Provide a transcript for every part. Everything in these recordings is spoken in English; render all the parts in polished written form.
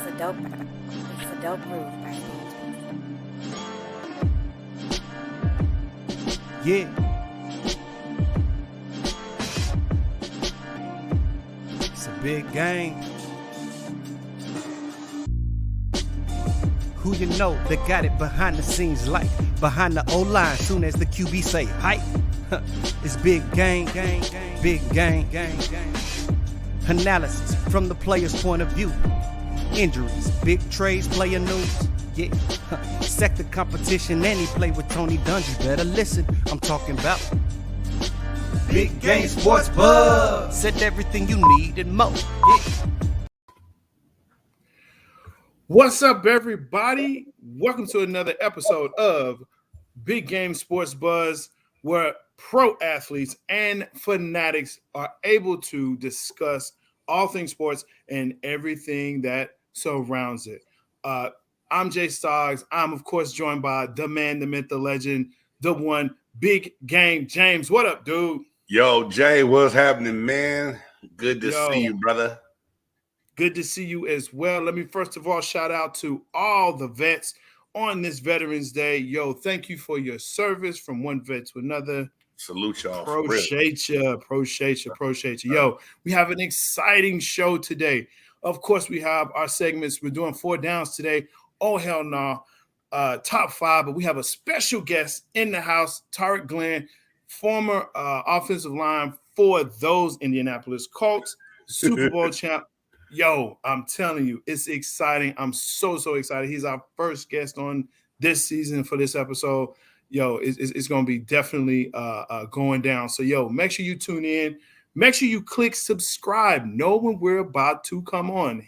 It's a dope groove backstage. Yeah. It's a big game. Who you know that got it behind the scenes like behind the O-line soon as the QB say hype. It's big game, big game. Analysis from the player's point of view. Injuries, big trades, player news. Yeah, sector competition, and he play with Tony Dungy. Better listen, I'm talking about Big Game Sports Buzz. Said everything you need and more. Yeah. What's up, everybody? Welcome to another episode of Big Game Sports Buzz, where pro athletes and fanatics are able to discuss all things sports and everything that surrounds it. I'm Jay Stoggs. I'm, of course, joined by the man, the myth, the legend, the one, Big Game James. What up, dude? Yo, Jay, what's happening, man? Good to see you, brother. Good to see you as well. Let me first of all shout out to all the vets on this Veterans Day. Yo, thank you for your service from one vet to another. Salute y'all. Appreciate you. Yo, we have an exciting show today. Of course, we have our segments. We're doing 4 downs today. Oh, hell no. Top 5, but we have a special guest in the house, Tarek Glenn, former offensive line for those Indianapolis Colts, Super Bowl champ. Yo, I'm telling you, it's exciting. I'm so excited. He's our first guest on this season for this episode. Yo, it's going to be definitely going down. So, yo, make sure you tune in. Make sure you click subscribe. Know when we're about to come on.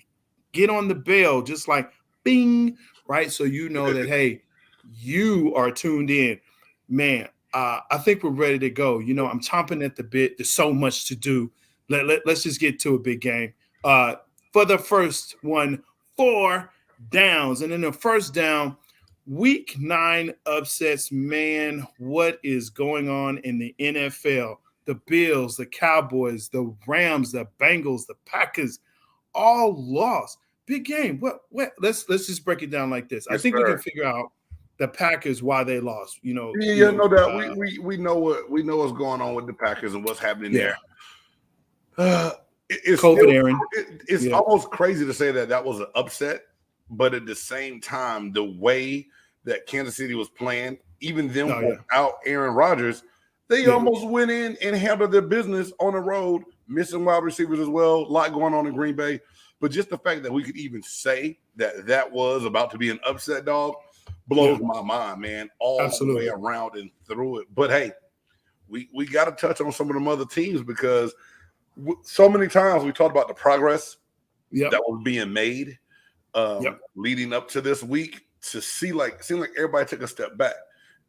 Get on the bell, just like bing, right? So you know that, hey, you are tuned in. Man, I think we're ready to go. You know, I'm chomping at the bit. There's so much to do. Let's just get to a big game. For the first one, 4 downs. And in the first down, Week 9 upsets. Man, what is going on in the NFL? The Bills, the Cowboys, the Rams, the Bengals, the Packers, all lost. Big game. What? Let's just break it down like this. Yes, I think sir. we can figure out the Packers why they lost. No doubt. We know what's going on with the Packers and what's happening there. It's COVID, Aaron. It's almost crazy to say that was an upset, but at the same time, the way that Kansas City was playing, even them without Aaron Rodgers, they almost went in and handled their business on the road, missing wide receivers as well. A lot going on in Green Bay. But just the fact that we could even say that was about to be an upset, dog, blows my mind, man, all the way around and through it. But, hey, we got to touch on some of them other teams because so many times we talked about the progress that was being made leading up to this week to seem like everybody took a step back.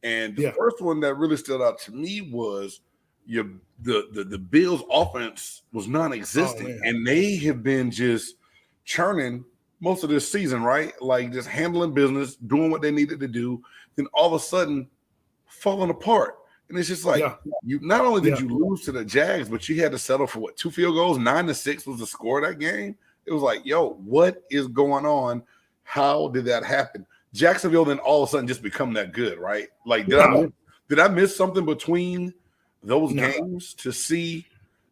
And the first one that really stood out to me was the Bills' offense was non-existent, and they have been just churning most of this season, right? Like just handling business, doing what they needed to do, then all of a sudden falling apart. And it's just like you not only did you lose to the Jags, but you had to settle for 2 field goals. 9-6 was the score of that game. It was like, yo, what is going on? How did that happen? Jacksonville then all of a sudden just become that good, right? Like, did I miss something between those games to see,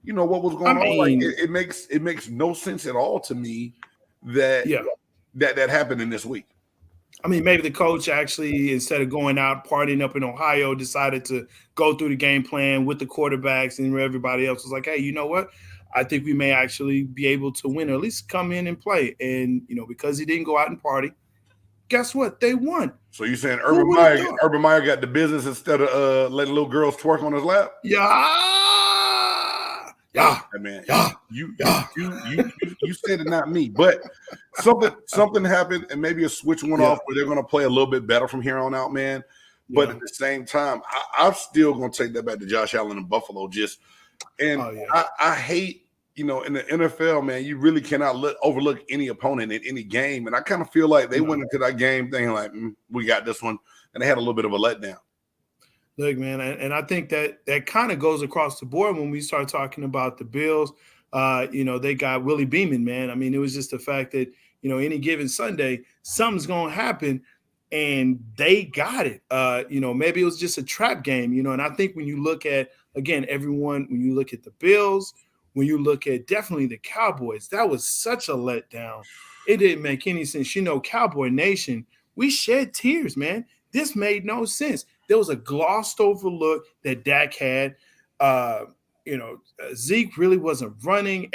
what was going on? Like, it makes no sense at all to me that happened in this week. I mean, maybe the coach actually, instead of going out partying up in Ohio, decided to go through the game plan with the quarterbacks, and everybody else was like, hey, you know what? I think we may actually be able to win or at least come in and play. And, because he didn't go out and party, guess what? They won. So you saying Urban Meyer got the business instead of letting little girls twerk on his lap? You said it, not me. But something happened, and maybe a switch went off where they're going to play a little bit better from here on out, man. But at the same time, I'm still going to take that back to Josh Allen and Buffalo. I hate, in the NFL, man, you really cannot overlook any opponent in any game. And I kind of feel like they went into that game thinking like, we got this one, and they had a little bit of a letdown. Look, man, and I think that kind of goes across the board when we start talking about the Bills. They got Willie Beeman, man. I mean, it was just the fact that, any given Sunday, something's going to happen. And they got it. Maybe it was just a trap game, and I think when you look at, again, when you look at the Bills, when you look at definitely the Cowboys, that was such a letdown. It didn't make any sense. Cowboy Nation, we shed tears, man. This made no sense. There was a glossed over look that Dak had. Zeke really wasn't running.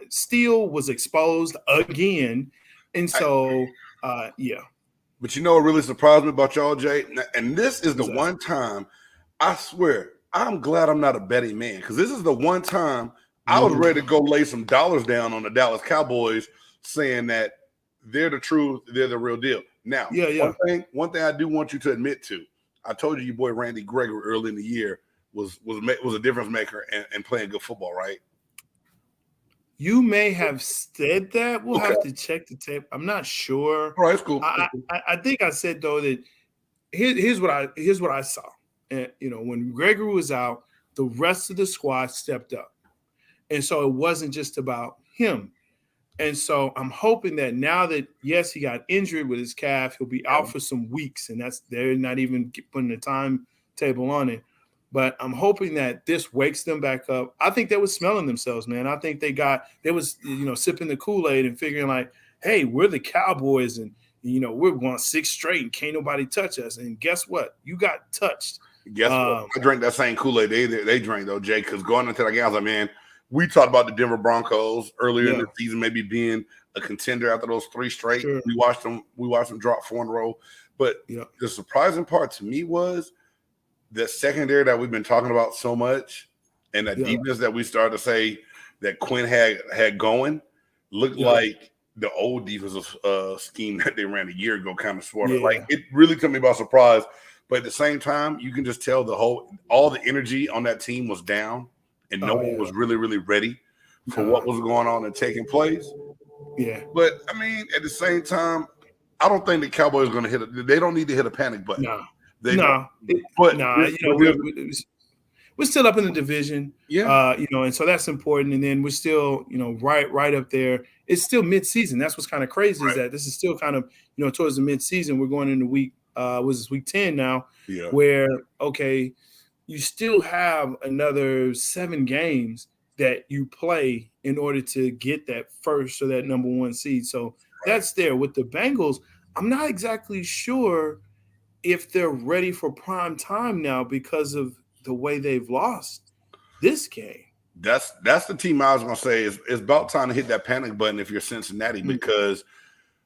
Steele was exposed again. And so, yeah. But what really surprised me about y'all, Jay? And this is the one time, I swear, I'm glad I'm not a betting man, because this is the one time I was ready to go lay some dollars down on the Dallas Cowboys, saying that they're the truth, they're the real deal. Now, one thing I do want you to admit to, I told you your boy Randy Gregory early in the year was a difference maker and playing good football, right? You may have said that. We'll have to check the tape. I'm not sure. All right, it's cool. I think I said, though, that here's what I saw. And, when Gregory was out, the rest of the squad stepped up. And so it wasn't just about him. And so I'm hoping that now that, yes, he got injured with his calf, he'll be out for some weeks. And they're not even putting a timetable on it. But I'm hoping that this wakes them back up. I think they were smelling themselves, man. I think they was sipping the Kool-Aid and figuring like, hey, we're the Cowboys and, we're going 6 straight and can't nobody touch us. And guess what? You got touched. Guess what? I drank that same Kool-Aid they drank, though, Jay, because going into that game, I was like, man, we talked about the Denver Broncos earlier in the season maybe being a contender after those 3 straight. Sure. We watched them drop 4 in a row. But the surprising part to me was the secondary that we've been talking about so much, and that defense that we started to say that Quinn had going looked like the old defensive scheme that they ran a year ago, kind of sort of. Yeah. Like, it really took me by surprise. But at the same time, you can just tell all the energy on that team was down, and no one was really, really ready for what was going on and taking place. Yeah. But I mean, at the same time, I don't think the Cowboys are going to they don't need to hit a panic button. No. We're still up in the division. Yeah. And so that's important. And then we're still, right up there. It's still mid-season. That's what's kind of crazy is that this is still kind of, towards the mid-season. We're going into week 10 now, where, you still have another 7 games that you play in order to get that first or that number 1 seed. So that's there. With the Bengals, I'm not exactly sure if they're ready for prime time now because of the way they've lost this game. That's the team I was going to say it's about time to hit that panic button if you're Cincinnati, because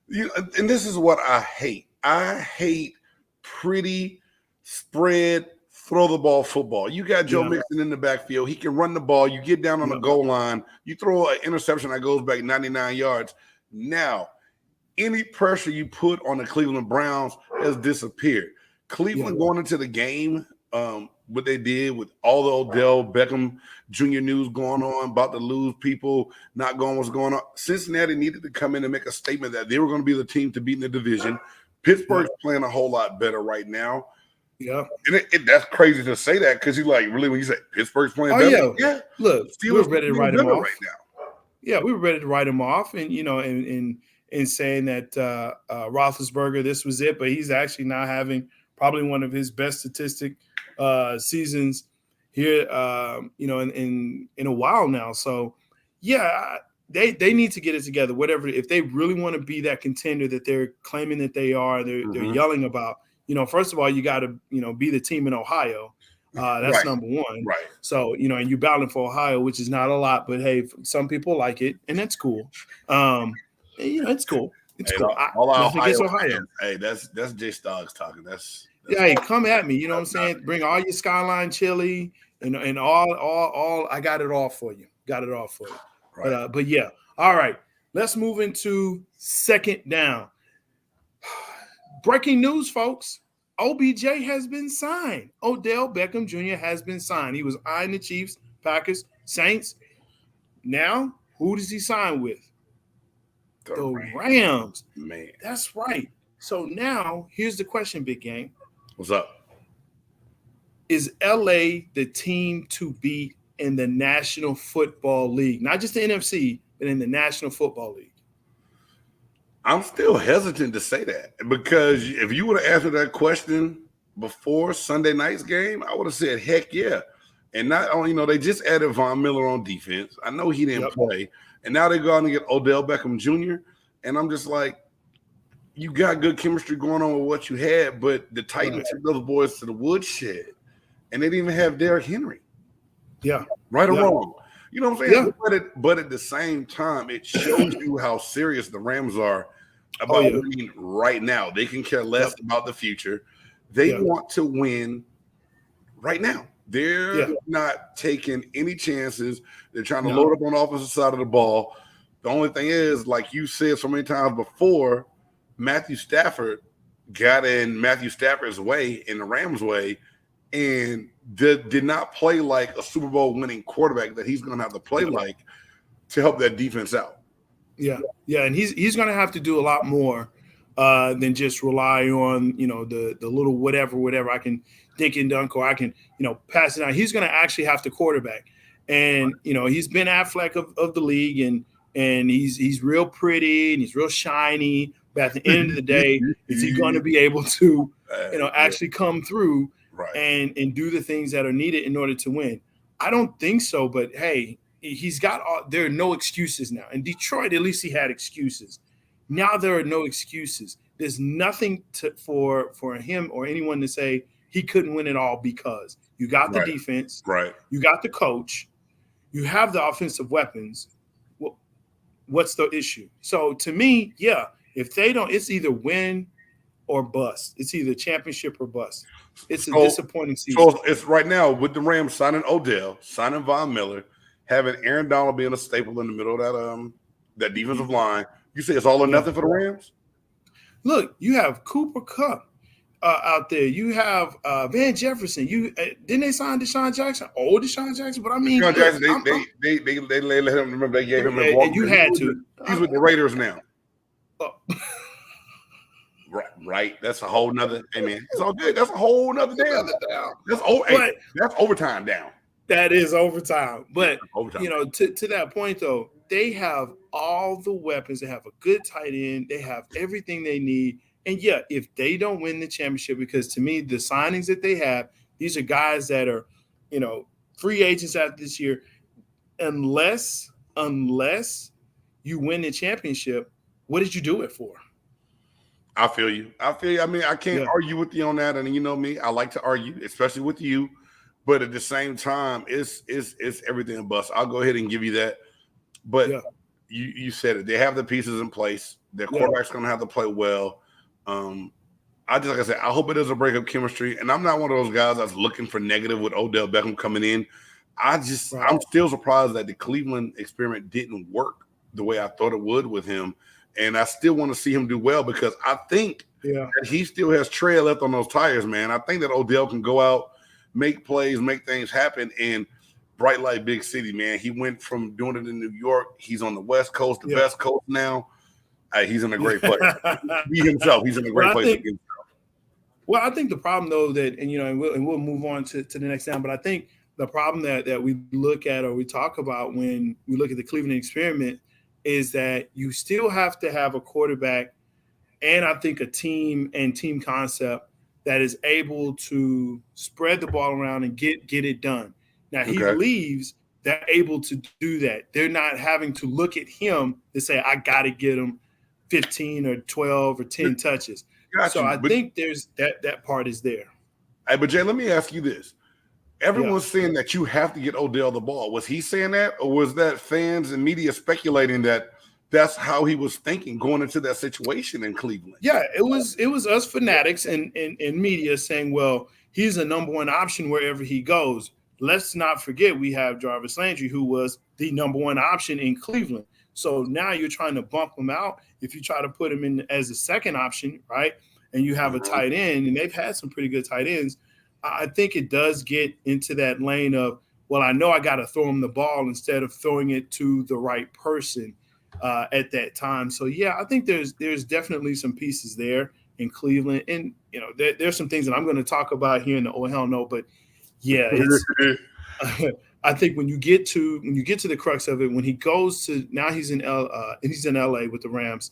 and this is what I hate. I hate pretty spread, throw the ball football. You got Joe Mixon in the backfield. He can run the ball. You get down on the goal line. You throw an interception that goes back 99 yards. Now, any pressure you put on the Cleveland Browns has disappeared. Cleveland going into the game, what they did with all the Odell Beckham Jr. news going on, about to lose people, not going what's going on. Cincinnati needed to come in and make a statement that they were going to be the team to beat in the division. Pittsburgh's playing a whole lot better right now. Yeah. And that's crazy to say that, because you really, when you say Pittsburgh's playing better. Yeah. Look, we were ready to write him off right now. Yeah, we were ready to write him off, and in saying that Roethlisberger, this was it, but he's actually now having probably one of his best statistic seasons here, in a while now. So, they need to get it together. Whatever, if they really want to be that contender that they're claiming that they are, they're yelling about. First of all, you got to be the team in Ohio. That's number 1. Right. So, and you're battling for Ohio, which is not a lot, but hey, some people like it, and that's cool. It's cool. It's cool. Ohio. Hey, that's Jay Stoggs talking. That's hey, come at me. You know what I'm saying? Bring all your Skyline chili and all. I got it all for you. Right. But yeah. All right. Let's move into second down. Breaking news, folks. OBJ has been signed. Odell Beckham Jr. has been signed. He was eyeing the Chiefs, Packers, Saints. Now, who does he sign with? The Rams. Man. That's right. So now, here's the question, Big Game. What's up? Is LA the team to beat in the National Football League? Not just the NFC, but in the National Football League. I'm still hesitant to say that because if you would have answered that question before Sunday night's game, I would have said, heck yeah. And not only, they just added Von Miller on defense. I know he didn't play. And now they go out and get Odell Beckham Jr. And I'm just like, you got good chemistry going on with what you had, but the Titans took those boys to the woodshed. And they didn't even have Derrick Henry. Yeah. Right or wrong. You know what I'm saying? Yeah. But at the same time, it shows you how serious the Rams are about winning right now. They can care less about the future. They want to win right now. They're not taking any chances. They're trying to load up on the offensive side of the ball. The only thing is, like you said so many times before, Matthew Stafford got in Matthew Stafford's way, in the Rams' way, and did not play like a Super Bowl winning quarterback that he's going to have to play like to help that defense out. Yeah, and he's going to have to do a lot more than just rely on the little whatever I can dink and dunk, or I can pass it out. He's going to actually have to quarterback, and he's been Affleck of the league, and he's real pretty and he's real shiny. But at the end of the day, is he going to be able to actually come through? Right. And do the things that are needed in order to win? I don't think so, but hey, there are no excuses now. In Detroit, at least he had excuses. Now there are no excuses. There's nothing for him or anyone to say he couldn't win it all, because you got the defense, you got the coach, you have the offensive weapons. What's the issue? So to me, if they don't, it's either win or bust. It's either championship or bust. It's a disappointing season. So it's right now with the Rams signing Odell, signing Von Miller, having Aaron Donald being a staple in the middle of that defensive line. You say it's all or nothing for the Rams? Look, you have Cooper Kupp out there. You have Van Jefferson. Didn't they sign Deshaun Jackson? Deshaun Jackson, but I mean, Deshaun Jackson. They let him. Remember, they gave him. And you had to. He's with the Raiders now. Right. That's a whole nother. Hey man, it's all good. That's a whole nother down. That's overtime down. That is overtime. But to that point though, they have all the weapons. They have a good tight end. They have everything they need. And if they don't win the championship, because to me, the signings that they have, these are guys that are, free agents after this year. Unless you win the championship, what did you do it for? I feel you. I mean, I can't argue with you on that. And you know me, I like to argue, especially with you. But at the same time, it's everything a bust. I'll go ahead and give you that. But you said it. They have the pieces in place. Their quarterback's going to have to play well. Like I said, I hope it doesn't break up chemistry. And I'm not one of those guys that's looking for negative with Odell Beckham coming in. I'm still surprised that the Cleveland experiment didn't work the way I thought it would with him. And I still want to see him do well, because I think that he still has tread left on those tires, man. I think that Odell can go out, make plays, make things happen, and bright light big city, man. He went from doing it in New York. He's on the West Coast, the best coast now. He's in a great place. He's in a great place. Well, I think the problem, though, and we'll move on to the next down, but I think the problem that we look at or we talk about when we look at the Cleveland experiment is that you still have to have a quarterback and I think a team and team concept that is able to spread the ball around and get it done. Now, he leaves, they're able to do that. They're not having to look at him to say, I got to get him 15 or 12 or 10 touches. I think there's that part is there. Hey, but Jay, let me ask you this. Everyone's saying that you have to get Odell the ball. Was he saying that, or was that fans and media speculating that that's how he was thinking going into that situation in Cleveland? Yeah, it was us fanatics and media saying, well, he's a number one option wherever he goes. Let's not forget we have Jarvis Landry, who was the number one option in Cleveland. So now you're trying to bump him out. If you try to put him in as a second option, right, and you have a tight end, and they've had some pretty good tight ends, I think it does get into that lane of, well, I know I got to throw him the ball instead of throwing it to the right person at that time. So, I think there's definitely some pieces there in Cleveland. And, there's some things that I'm going to talk about here in the Oh Hell No, but it's I think when you get to the crux of it, when he goes to now he's in LA with the Rams,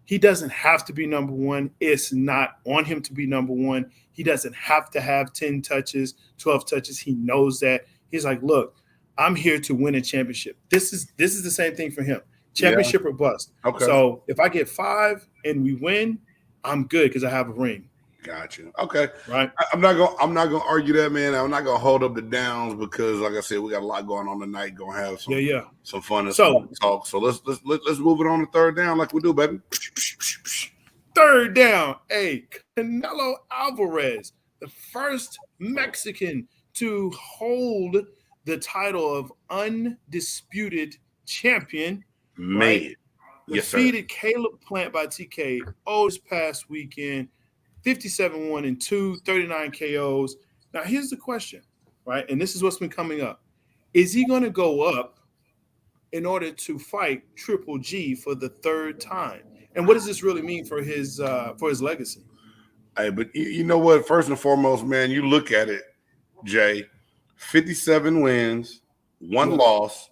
He doesn't have to be number one. It's not on him to be number one. He doesn't have to have 10 touches, 12 touches. He knows that. He's like, look, I'm here to win a championship. This is the same thing for him. Championship or bust. Okay. So if I get 5 and we win, I'm good because I have a ring. Gotcha. Okay. Right. I'm not gonna argue that, man. I'm not gonna hold up the downs because, like I said, we got a lot going on tonight. Gonna have some fun and some talk. So let's move it on to third down like we do, baby. Third down. Hey, Canelo Alvarez, the first Mexican to hold the title of undisputed champion. Man. Right? Yes, sir. Defeated Caleb Plant by TKO this past weekend. 57-1-2, 39 KOs. Now, here's the question, right? And this is what's been coming up. Is he going to go up in order to fight Triple G for the third time? And what does this really mean for his legacy? Hey, but you know what? First and foremost, man, you look at it, Jay, 57 wins, 1 loss,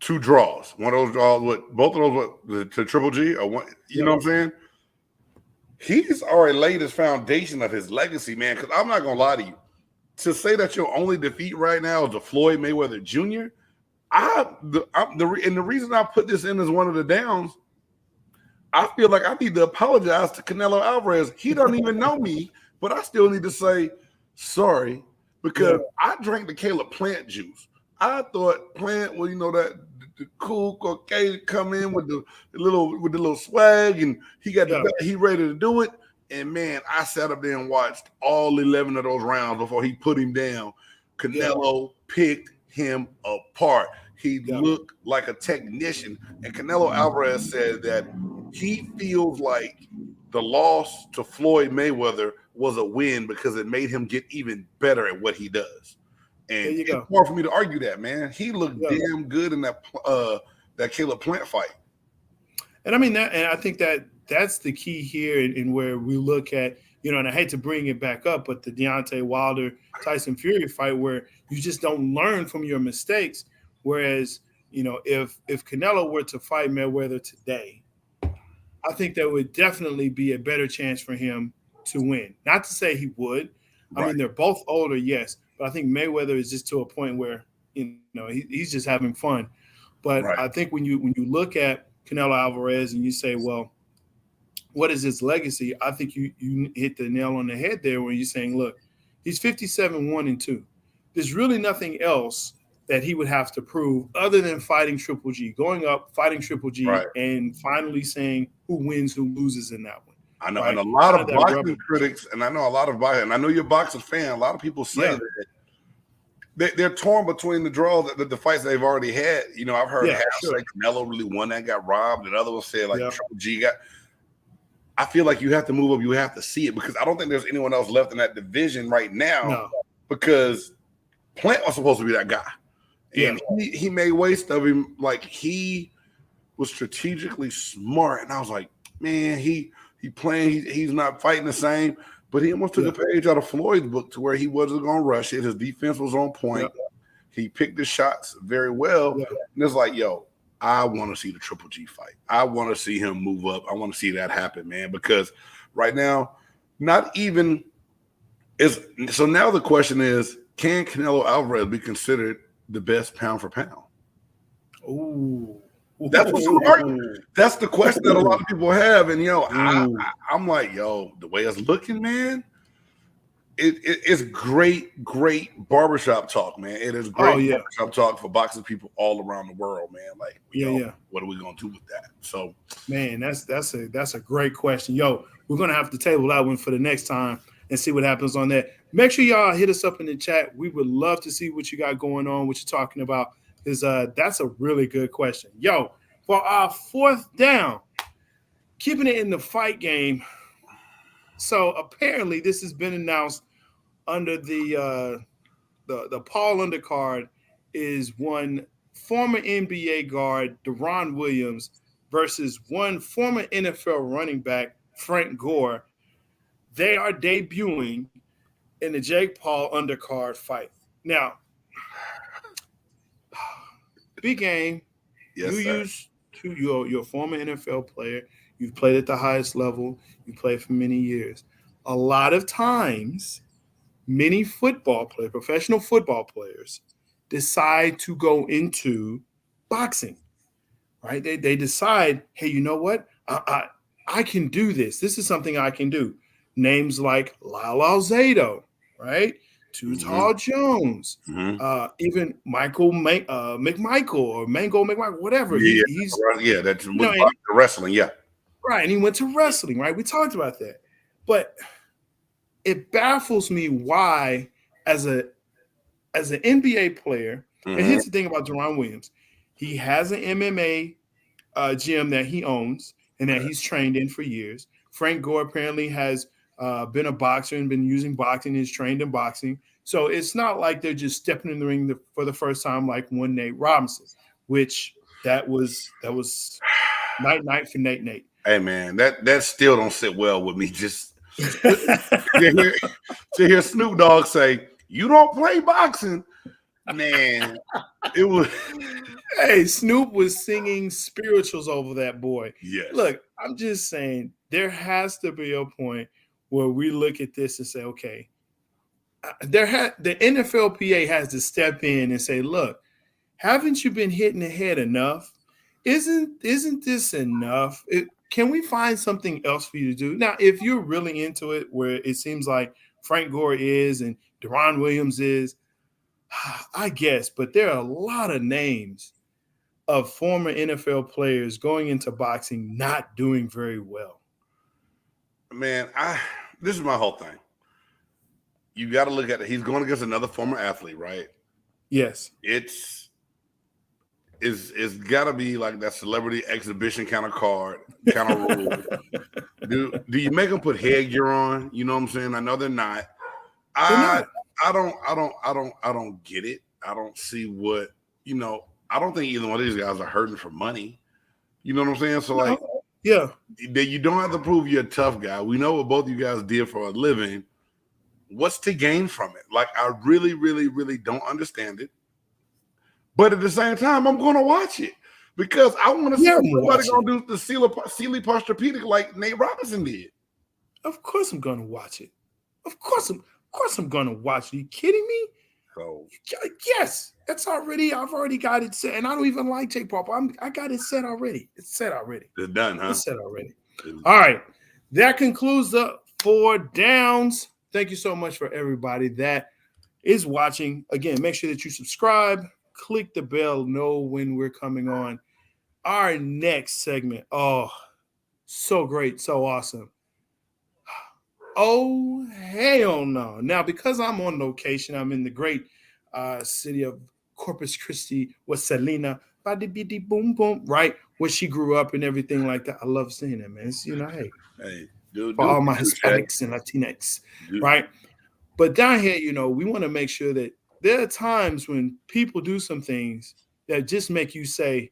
2 draws. One of those draws, both of those to Triple G, or one, you know what I'm saying? He's already laid his foundation of his legacy, man. Because I'm not gonna lie to you, to say that your only defeat right now is the Floyd Mayweather Jr. The reason I put this in as one of the downs, I feel like I need to apologize to Canelo Alvarez. He don't even know me, but I still need to say sorry because I drank the Caleb Plant juice. I thought Plant, well, you know that. The cool Caucasian come in with the little swag, and he ready to do it. And man, I sat up there and watched all 11 of those rounds before he put him down. Canelo picked him apart. He looked like a technician. And Canelo Alvarez said that he feels like the loss to Floyd Mayweather was a win because it made him get even better at what he does. And it's hard for me to argue that, man. He looked damn good in that Caleb Plant fight. And I mean and I think that's the key here in where we look at, and I hate to bring it back up, but the Deontay Wilder Tyson Fury fight where you just don't learn from your mistakes. Whereas, if Canelo were to fight Mayweather today, I think there would definitely be a better chance for him to win. Not to say he would. Right. I mean, they're both older, yes. But I think Mayweather is just to a point where, he's just having fun. But I think when you look at Canelo Alvarez and you say, well, what is his legacy? I think you hit the nail on the head there when you're saying, look, he's 57-1-2. There's really nothing else that he would have to prove other than fighting Triple G, going up, fighting Triple G, and finally saying who wins, who loses in that one. I know, and a lot of boxing critics, and I know a lot of boxing, and I know you're a boxing fan. A lot of people say that they're torn between the draws, the fights they've already had. I've heard half say Canelo really won that, got robbed, and other ones say Triple G got. I feel like you have to move up. You have to see it because I don't think there's anyone else left in that division right now because Plant was supposed to be that guy, and he made waste of him. Like he was strategically smart, and I was like, man, he's not fighting the same, but he almost took a page out of Floyd's book to where he wasn't going to rush it. His defense was on point. He picked his shots very well. And it's like, I want to see the Triple G fight. I want to see him move up. I want to see that happen, man, because right now, not even is. So now the question is, can Canelo Alvarez be considered the best pound for pound? Ooh. That's that's the question that a lot of people have, and I'm like, the way it's looking, man, it's great barbershop talk, man. It is great barbershop talk for boxing people all around the world, man. Like, what are we gonna do with that? So, man, that's a great question, We're gonna have to table that one for the next time and see what happens on that. Make sure y'all hit us up in the chat. We would love to see what you got going on, what you're talking about. That's a really good question. For our fourth down, keeping it in the fight game. So apparently this has been announced under the Paul undercard is one former NBA guard, Deron Williams, versus one former NFL running back, Frank Gore. They are debuting in the Jake Paul undercard fight. Now, big game. Yes, you used to your former NFL player. You've played at the highest level. You played for many years. A lot of times, many professional football players, decide to go into boxing, right? They decide, hey, you know what? I can do this. This is something I can do. Names like Lyle Alzado, right? Too Tall Jones, even Michael McMichael or Mango McMichael, whatever. He's that's wrestling, yeah. Right, and he went to wrestling, right? We talked about that. But it baffles me why, as an NBA player, and here's the thing about Trent Williams, he has an MMA gym that he owns and that he's trained in for years. Frank Gore apparently has been a boxer and been using boxing, is trained in boxing. So it's not like they're just stepping in the ring for the first time like one Nate Robinson, which that was night for Nate. Hey man, that still don't sit well with me. Just to hear Snoop Dogg say, "You don't play boxing," man. It was. Hey, Snoop was singing spirituals over that boy. Yes. Look, I'm just saying there has to be a point where we look at this and say, okay, the NFLPA has to step in and say, look, haven't you been hitting the head enough? Isn't this enough? Can we find something else for you to do? Now, if you're really into it, where it seems like Frank Gore is and Deron Williams is, I guess, but there are a lot of names of former NFL players going into boxing not doing very well. Man, this is my whole thing. You got to look at it. He's going against another former athlete, right? Yes. It's got to be like that celebrity exhibition kind of card, kind of rule. Do you make them put headgear on? You know what I'm saying? I know they're not. I don't get it. I don't see what, I don't think either one of these guys are hurting for money. You know what I'm saying? So like, yeah, you don't have to prove you're a tough guy. We know what both you guys did for a living. What's to gain from it? Like, I really, really, really don't understand it. But at the same time, I'm going to watch it because I want to see if somebody going to do the Sealy Posturepedic like Nate Robinson did. Of course I'm going to watch it. Of course I'm going to watch it. Are you kidding me? So yes, I've already got it set. And I don't even like Jake Paul. I got it set already. It's set already. It's done, huh? It's set already. All right. That concludes the 4 downs. Thank you so much for everybody that is watching. Again, make sure that you subscribe, click the bell, know when we're coming on. Our next segment. Oh, so great. So awesome. Oh, hell no. Now, because I'm on location, I'm in the great city of Corpus Christi with Selena, boom, boom, right? Where she grew up and everything like that. I love seeing that, man. It's, hey, dude, for all my Hispanics and Latinx, right? But down here, we want to make sure that there are times when people do some things that just make you say,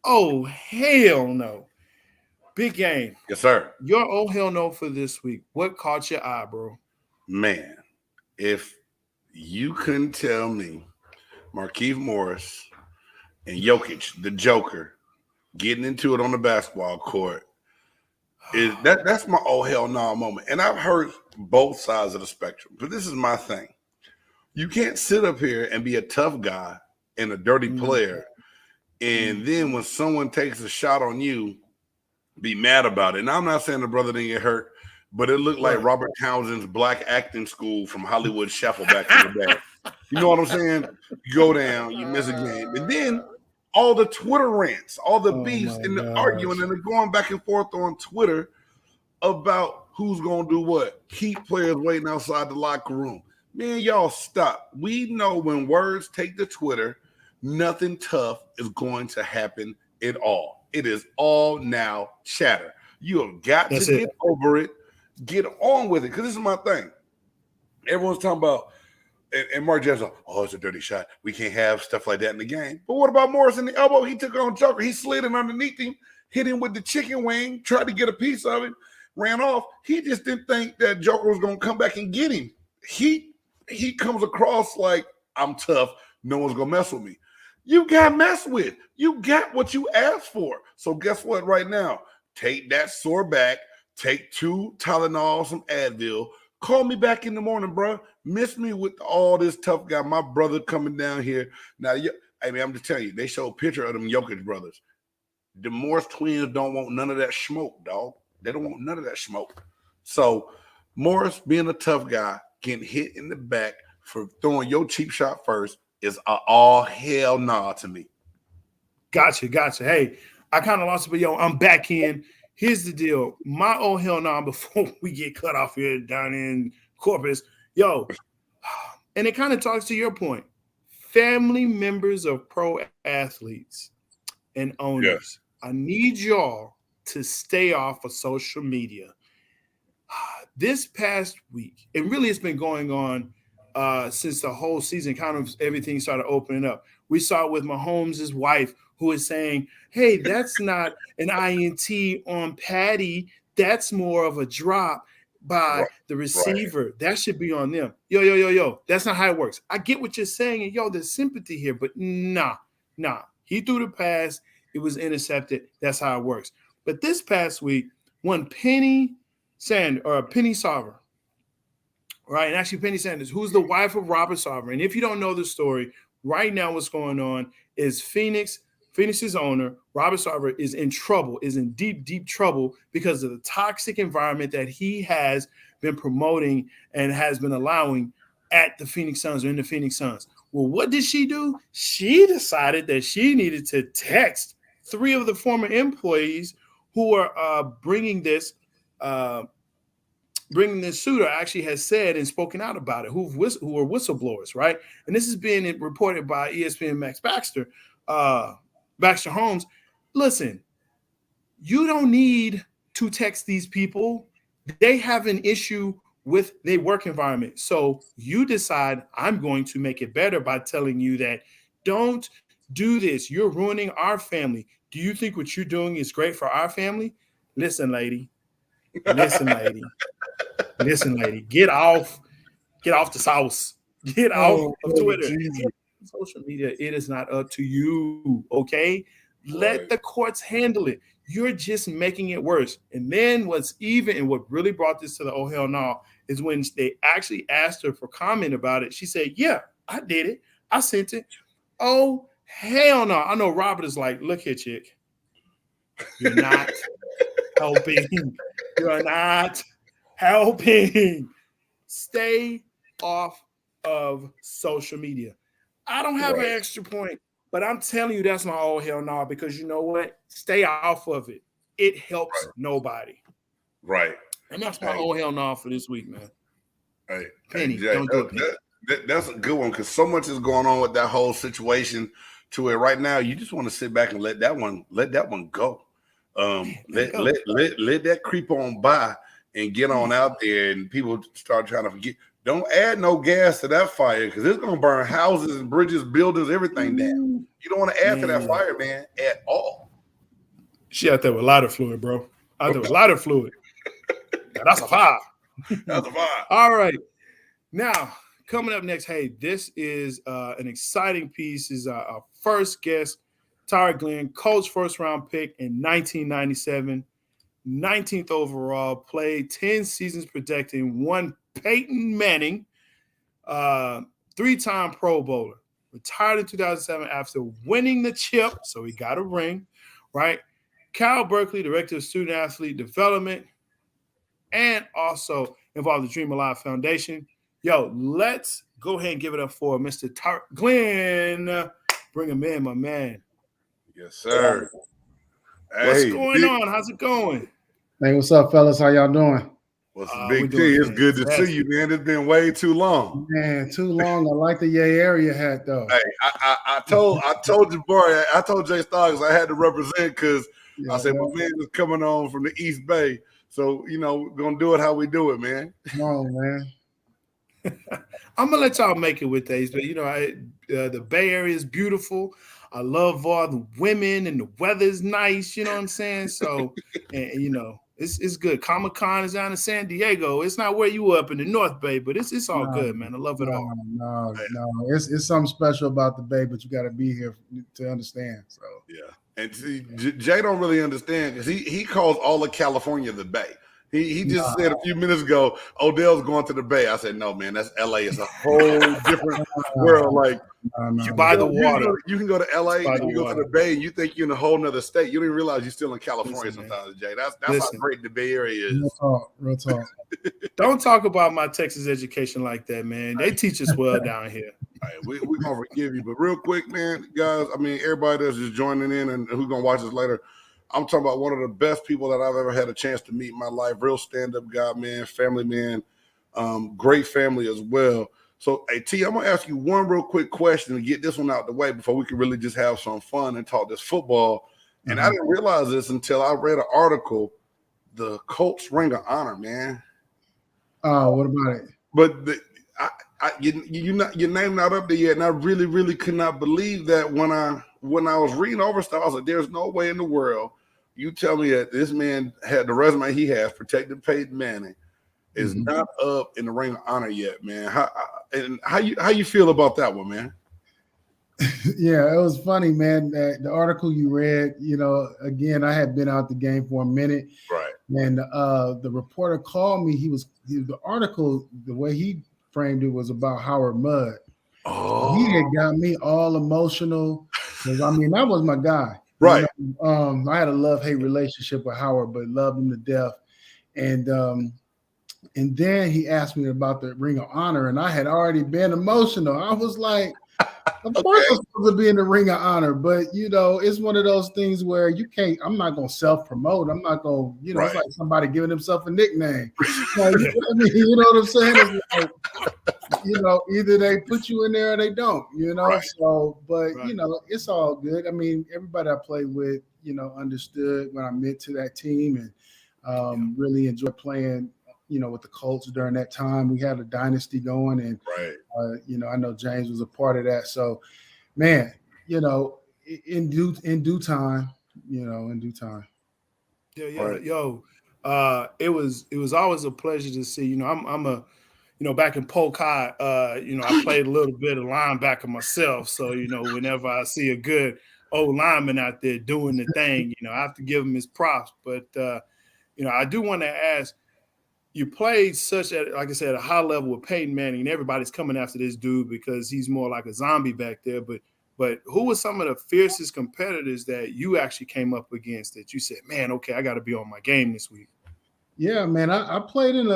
oh, hell no. Big game. Yes, sir. Your oh hell no for this week. What caught your eye, bro? Man, if you couldn't tell me Markieff Morris and Jokic, the Joker, getting into it on the basketball court, that's my oh hell no moment. And I've heard both sides of the spectrum, but this is my thing. You can't sit up here and be a tough guy and a dirty player, and then when someone takes a shot on you, be mad about it. And I'm not saying the brother didn't get hurt, but it looked like Robert Townsend's black acting school from Hollywood Shuffle back in the day. You know what I'm saying? You go down, you miss a game. And then all the Twitter rants, all the beefs and the arguing and the going back and forth on Twitter about who's going to do what. Keep players waiting outside the locker room. Man, y'all stop. We know when words take to Twitter, nothing tough is going to happen at all. It is all now chatter. You have got to get over it. Get on with it. Because this is my thing. Everyone's talking about, and Mark Jackson, it's a dirty shot. We can't have stuff like that in the game. But what about Morris in the elbow? He took on Joker. He slid in underneath him, hit him with the chicken wing, tried to get a piece of it, ran off. He just didn't think that Joker was going to come back and get him. He comes across like, I'm tough. No one's going to mess with me. You got messed with. You got what you asked for. So guess what right now? take that sore back, take 2 Tylenol, some Advil. Call me back in the morning, bro. Miss me with all this tough guy. My brother coming down here. Now, I mean, I'm just telling you, they show a picture of them Jokic brothers. The Morris twins don't want none of that smoke, dog. They don't want none of that smoke. So Morris, being a tough guy, getting hit in the back for throwing your cheap shot first is a all hell nah to me. Gotcha. Hey, I kind of lost it, but yo, I'm back in. Here's the deal. My oh hell nah before we get cut off here down in Corpus, yo, and it kind of talks to your point. Family members of pro athletes and owners, I need y'all to stay off of social media. This past week, and really it's been going on since the whole season, kind of everything started opening up. We saw it with Mahomes' wife, who is saying, hey, that's not an INT on Patty. That's more of a drop by the receiver. Right. That should be on them. Yo. That's not how it works. I get what you're saying. And yo, there's sympathy here, but nah. He threw the pass. It was intercepted. That's how it works. But this past week, when Penny Sarver, right? And actually Penny Sanders, who's the wife of Robert Sarver. And if you don't know the story, right now what's going on is Phoenix's owner, Robert Sarver, is in trouble, is in deep trouble because of the toxic environment that he has been promoting and has been allowing at the Phoenix Suns or in the Phoenix Suns. Well, what did she do? She decided that she needed to text 3 of the former employees who are bringing this suit, or actually has said and spoken out about it, who are whistleblowers, right? And this is being reported by ESPN Max Baxter Holmes. Listen, you don't need to text these people. They have an issue with their work environment. So you decide, I'm going to make it better by telling you that don't do this. You're ruining our family. Do you think what you're doing is great for our family? Listen, lady. Listen, lady. Get off the sauce. Get off of Twitter. Social media, it is not up to you, okay? Let the courts handle it. You're just making it worse. And then what really brought this to the oh hell no is when they actually asked her for comment about it. She said, yeah, I did it. I sent it. Oh, hell no. I know Robert is like, look here, chick. You're not helping. You're not helping. Stay off of social media. I don't have an extra point, but I'm telling you that's my oh hell no, because you know what? Stay off of it. It helps nobody. Right. And that's my oh hell no for this week, man. Hey, Penny, Jay, don't do it. That's a good one, because so much is going on with that whole situation to where right now you just want to sit back and let that one go. Let that creep on by and get on out there, and people start trying to forget. Don't add no gas to that fire, because it's going to burn houses and bridges, buildings, everything down. You don't want to add to that fire, man, at all. She out there with lighter fluid, bro. Out there with lighter fluid. That's a fire. That's a fire. All right. Now, coming up next, hey, this is an exciting piece. This is our first guest, Tyler Glenn, Colts first-round pick in 1997, 19th overall, played 10 seasons protecting one Peyton Manning, 3-time Pro Bowler, retired in 2007 after winning the chip, so he got a ring, right? Cal Berkeley, director of student athlete development, and also involved in the Dream Alive Foundation. Yo, let's go ahead and give it up for Mr. Tyler Glenn. Bring him in, my man. Yes, sir. What's going on? How's it going? Hey, what's up, fellas? How y'all doing? What's the big T? It's good to see you, man. It's been way too long. Man, too long. I like the Yay area hat, though. Hey, I told you, boy. I told Jay Stoggs I had to represent, because I said my man is coming on from the East Bay, so we're gonna do it how we do it, man. Come on, man. I'm gonna let y'all make it with these, but the Bay Area is beautiful. I love all the women, and the weather's nice. You know what I'm saying? So, and it's good. Comic-Con is down in San Diego. It's not where you were up in the North Bay, but it's all good, man. I love it all. No. It's something special about the Bay, but you got to be here to understand. So And see, Jay don't really understand because he calls all of California the Bay. He just said a few minutes ago, Odell's going to the Bay. I said, no, man, that's LA. It's a whole different world. Like you by the water. You can go to LA and you go to the Bay and you think you're in a whole nother state. You don't even realize you're still in California sometimes, Jay. That's how great the Bay Area is. Real talk. Don't talk about my Texas education like that, man. They teach us well down here. All right, we're gonna forgive you, but real quick, man, guys. I mean, everybody that's just joining in and who's gonna watch this later. I'm talking about one of the best people that I've ever had a chance to meet in my life. Real stand-up guy, man, family man, great family as well. So, hey, T, I'm gonna ask you one real quick question to get this one out the way before we can really just have some fun and talk this football. And I didn't realize this until I read an article, the Colts Ring of Honor, man. Oh, what about it? But your name not up there yet, and I really, really could not believe that when I was reading over stuff. I was like, "There's no way in the world you tell me that this man had the resume he has, protected Peyton Manning, is not up in the Ring of Honor yet, man." How you feel about that one, man? Yeah, it was funny, man. The article you read, again, I had been out the game for a minute, right? And the reporter called me. The article, the way he framed it was about Howard Mudd. Oh, he had got me all emotional because that was my guy, right? I had a love-hate relationship with Howard, but loved him to death. And then he asked me about the Ring of Honor, and I had already been emotional. I was like, of course I'm supposed to be in the Ring of Honor, but it's one of those things where you can't. I'm not gonna self-promote. I'm not gonna, right. It's like somebody giving himself a nickname. Like, you know what I'm saying? It's like, either they put you in there or they don't. Right. So, but right. It's all good. I mean, everybody I played with, understood what I meant to that team, and really enjoyed playing. With the Colts during that time, we had a dynasty going, and right. I know James was a part of that. So, man, in due time, in due time. Yeah. Right. Yo, it was always a pleasure to see. I'm a, back in Polk High, I played a little bit of linebacker myself. So, whenever I see a good old lineman out there doing the thing, I have to give him his props. But I do want to ask. You played like I said, a high level with Peyton Manning, and everybody's coming after this dude because he's more like a zombie back there. But who were some of the fiercest competitors that you actually came up against that you said, man, okay, I got to be on my game this week? Yeah, man, I played and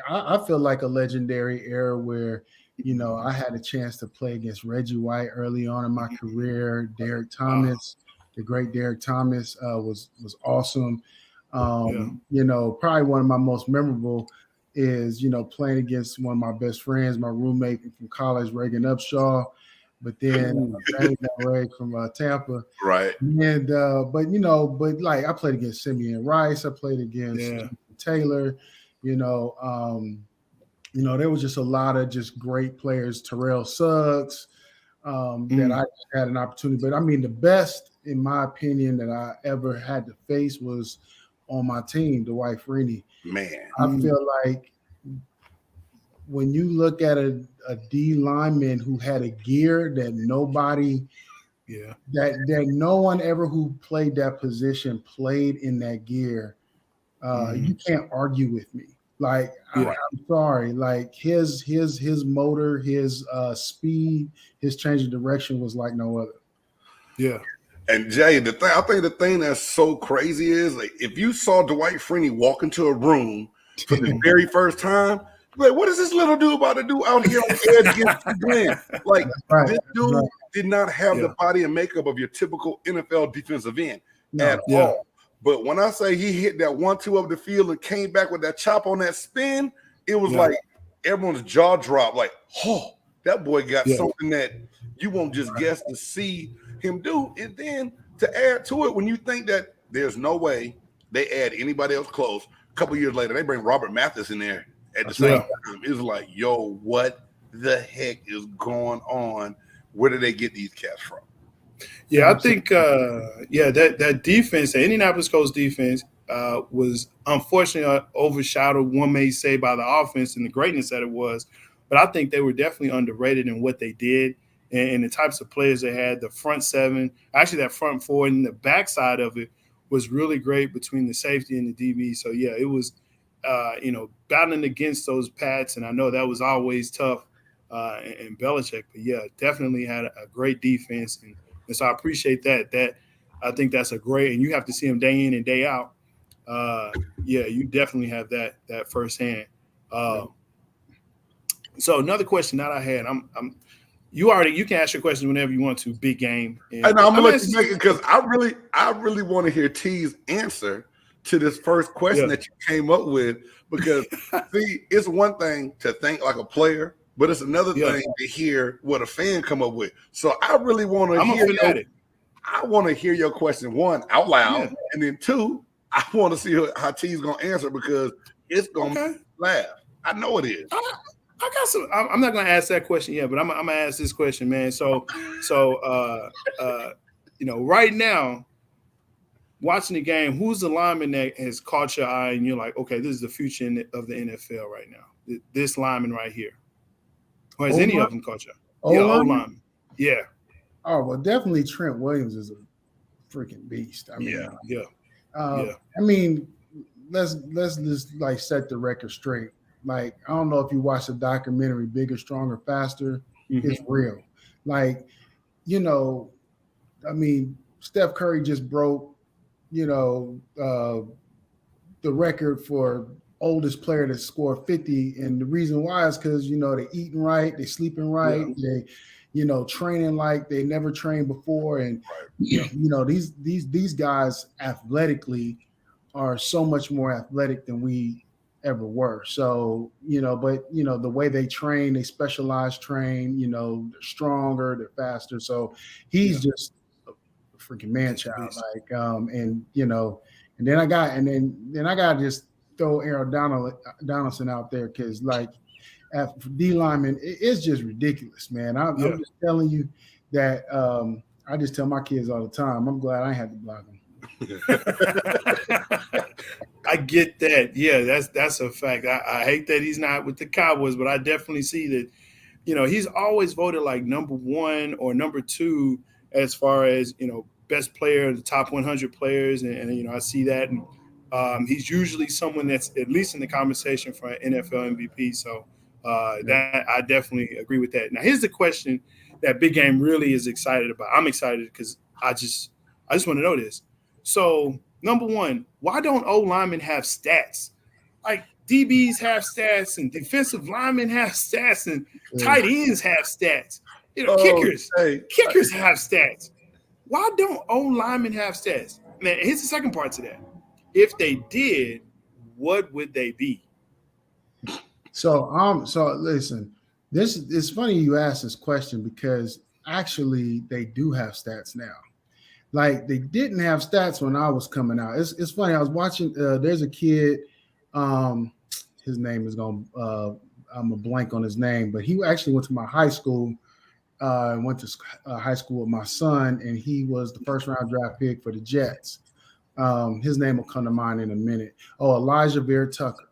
I feel like a legendary era where, I had a chance to play against Reggie White early on in my career. Derek Thomas, the great Derek Thomas was awesome. Probably one of my most memorable is, playing against one of my best friends, my roommate from college, Reagan Upshaw, but then Ray from Tampa. Right. And, but like I played against Simeon Rice. I played against Taylor, there was just a lot of just great players, Terrell Suggs, that I had an opportunity. But I mean, the best, in my opinion, that I ever had to face was on my team, Dwight Freeney. Man, I feel like when you look at a D lineman who had a gear that nobody, that no one ever who played that position played in that gear, you can't argue with me. Like, I'm sorry, like his motor, his speed, his change of direction was like no other. Yeah. And Jay, I think the thing that's so crazy is, like, if you saw Dwight Freeney walk into a room for the very first time, like, what is this little dude about to do out here on the edge against Glenn? Like, this dude did not have the body and makeup of your typical NFL defensive end at all. But when I say he hit that 1-2 up the field and came back with that chop on that spin, it was like everyone's jaw dropped. Like, oh, that boy got something that you won't just guess to see him do. And then to add to it, when you think that there's no way they add anybody else close, a couple years later they bring Robert Mathis in there at the same time. It's like, yo, what the heck is going on? Where did they get these cats from? Yeah, I think that defense, the Indianapolis Colts defense, was unfortunately overshadowed, one may say, by the offense and the greatness that it was. But I think they were definitely underrated in what they did. and the types of players they had. The front seven, actually that front four, and the backside of it was really great between the safety and the DB. So yeah, it was battling against those Pats, and I know that was always tough in Belichick. But yeah, definitely had a great defense, and so I appreciate that. That I think that's a great, and you have to see them day in and day out. Yeah, you definitely have that firsthand. So another question that I had, you can ask your question whenever you want to. Big game. And I'm gonna let you make it because I really want to hear T's answer to this first question that you came up with. Because see, it's one thing to think like a player, but it's another thing to hear what a fan come up with. So I really want to hear. I want to hear your question, one, out loud, and then two, I want to see how T's gonna answer because it's gonna make me laugh. I know it is. I got some. I'm not gonna ask that question yet, but I'm gonna ask this question, man. So, right now, watching the game, who's the lineman that has caught your eye and you're like, okay, this is the future of the NFL right now? This lineman right here, or has any of them caught your eye? Yeah, old lineman. Yeah. Oh well, definitely Trent Williams is a freaking beast. I mean, I mean, let's just like set the record straight. Like, I don't know if you watched the documentary Bigger, Stronger, Faster. It's real. Like, I mean, Steph Curry just broke, the record for oldest player to score 50. And the reason why is because, they eating right, they sleeping right, they, training like they never trained before. And, these guys athletically are so much more athletic than we ever were. So, but the way they train, they specialized train, they're stronger, they're faster. So he's just a freaking man child. Like, and then I got to just throw Aaron Donaldson out there because like at D lineman, it's just ridiculous, man. I'm just telling you that I just tell my kids all the time, I'm glad I had to block them. I get that. Yeah, that's a fact. I hate that he's not with the Cowboys, but I definitely see that, he's always voted like number one or number two as far as, best player, the top 100 players. And I see that. And he's usually someone that's at least in the conversation for an NFL MVP. So that I definitely agree with that. Now, here's the question that Big Game really is excited about. I'm excited because I just want to know this. So, number one, why don't O linemen have stats? Like DBs have stats and defensive linemen have stats and tight ends have stats. Kickers have stats. Why don't O linemen have stats? Now, here's the second part to that. If they did, what would they be? So listen, it's funny you asked this question because actually they do have stats now. Like they didn't have stats when I was coming out. It's funny. I was watching. There's a kid. His name is I'm a blank on his name, but he actually went to my high school. Went to high school with my son, and he was the first round draft pick for the Jets. His name will come to mind in a minute. Oh, Elijah Bear Tucker.